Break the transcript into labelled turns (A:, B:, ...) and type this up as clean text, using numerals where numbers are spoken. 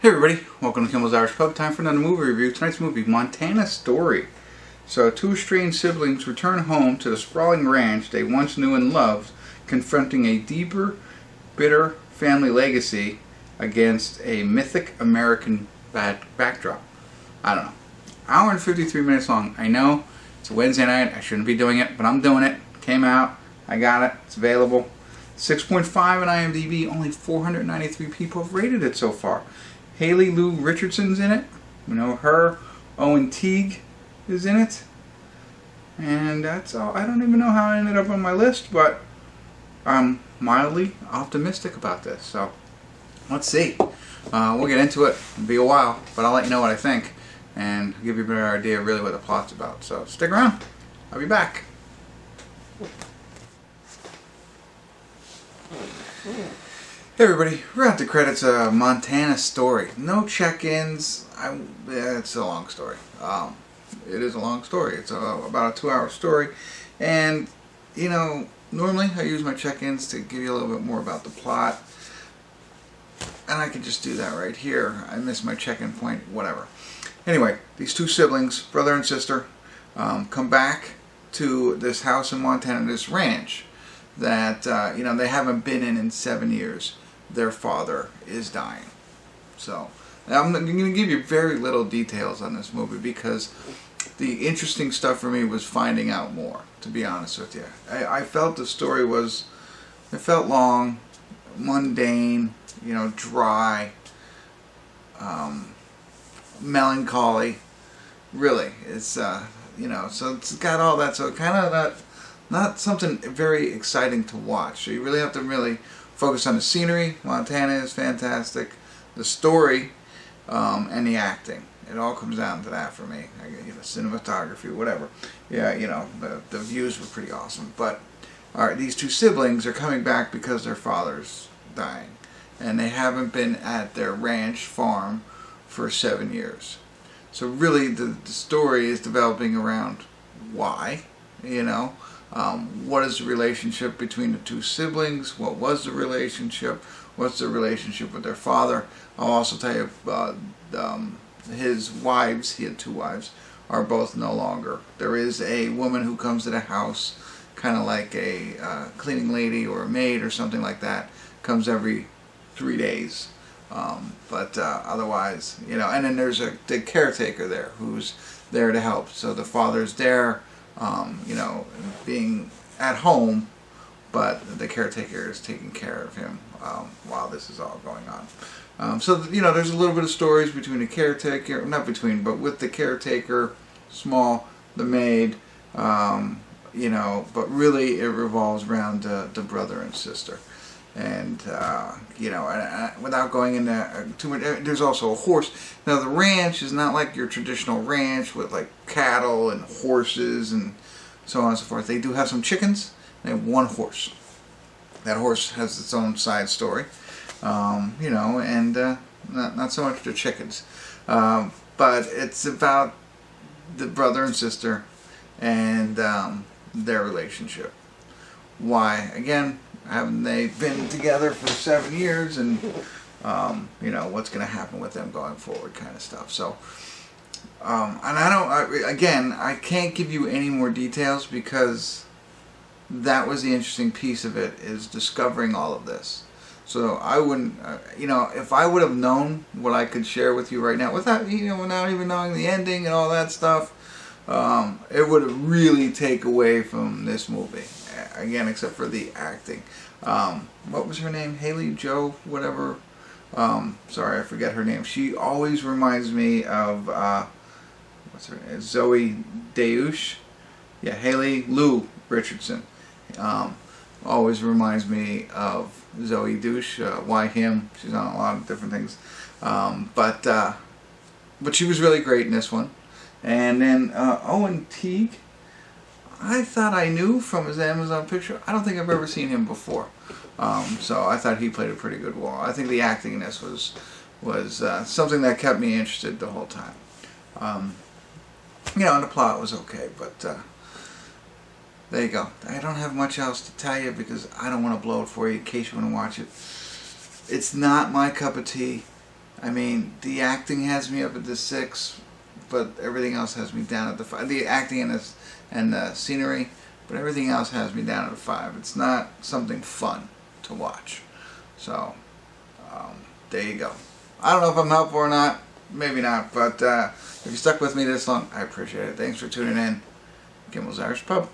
A: Hey everybody, welcome to Kimmel's Irish Pub. Time for another movie review. Tonight's movie, Montana Story. So, two estranged siblings return home to the sprawling ranch they once knew and loved, confronting a deeper, bitter family legacy against a mythic American backdrop. I don't know. Hour and 53 minutes long. I know it's a Wednesday night. I shouldn't be doing it, but I'm doing it. Came out. I got it. It's available. 6.5 on IMDb. Only 493 people have rated it so far. Haley Lou Richardson's in it. We know her. Owen Teague is in it. And that's all. I don't even know how I ended up on my list, but I'm mildly optimistic about this. So, let's see. We'll get into it. It'll be a while, but I'll let you know what I think and give you a better idea of really what the plot's about. So, stick around. I'll be back. Hey everybody, we're at the credits of Montana Story. No check-ins. It's a long story. It is a long story. It's about a 2-hour story. And, you know, normally I use my check-ins to give you a little bit more about the plot. And I can just do that right here. I missed my check-in point, whatever. Anyway, these two siblings, brother and sister, come back to this house in Montana, this ranch that, you know, they haven't been in 7 years. Their father is dying. So, I'm going to give you very little details on this movie because the interesting stuff for me was finding out more, to be honest with you. I felt the story was, it felt long, mundane, you know, dry, melancholy. Really, it's, you know, so it's got all that, so kind of not something very exciting to watch. So you really have to really focus on the scenery. Montana is fantastic. The story and the acting. It all comes down to that for me. You know, cinematography, whatever. Yeah, you know, the views were pretty awesome. But all right, these two siblings are coming back because their father's dying, and they haven't been at their ranch farm for 7 years. So really, the story is developing around why. You know. What is the relationship between the two siblings? What was the relationship? What's the relationship with their father? I'll also tell you his wives, he had two wives, are both no longer. There is a woman who comes to the house, kind of like a cleaning lady or a maid or something like that, comes every 3 days. But otherwise, you know, and then there's the caretaker there who's there to help. So the father's there, you know, being at home, but the caretaker is taking care of him while this is all going on. So, you know, there's a little bit of stories between the caretaker, not between, but with the caretaker, the maid, you know, but really it revolves around the brother and sister. And, you know, without going into too much, there's also a horse. Now, the ranch is not like your traditional ranch with, like, cattle and horses and so on and so forth. They do have some chickens. They have one horse. That horse has its own side story, you know, and not so much the chickens. But it's about the brother and sister and their relationship. Why? Again, haven't they been together for 7 years, and you know, what's going to happen with them going forward, kind of stuff. So, and I can't give you any more details because that was the interesting piece of it, is discovering all of this. So I wouldn't, you know, if I would have known what I could share with you right now, without, you know, without even knowing the ending and all that stuff, it would have really taken away from this movie. Again, except for the acting. What was her name? Haley Joe, whatever. Sorry, I forget her name. She always reminds me of, what's her name? Zoe Deuce. Yeah, Haley Lou Richardson. Always reminds me of Zoe Deuce. Why him? She's on a lot of different things. But she was really great in this one. And then Owen Teague, I thought I knew from his Amazon picture. I don't think I've ever seen him before. So I thought he played a pretty good role. I think the acting in this was something that kept me interested the whole time. You know, and the plot was okay, but there you go. I don't have much else to tell you because I don't want to blow it for you in case you want to watch it. It's not my cup of tea. I mean, the acting has me up at the 6, but everything else has me down at the 5. The acting and the scenery, but everything else has me down at a 5. It's not something fun to watch. So, there you go. I don't know if I'm helpful or not. Maybe not, but if you stuck with me this long, I appreciate it. Thanks for tuning in. Kimmel's Irish Pub.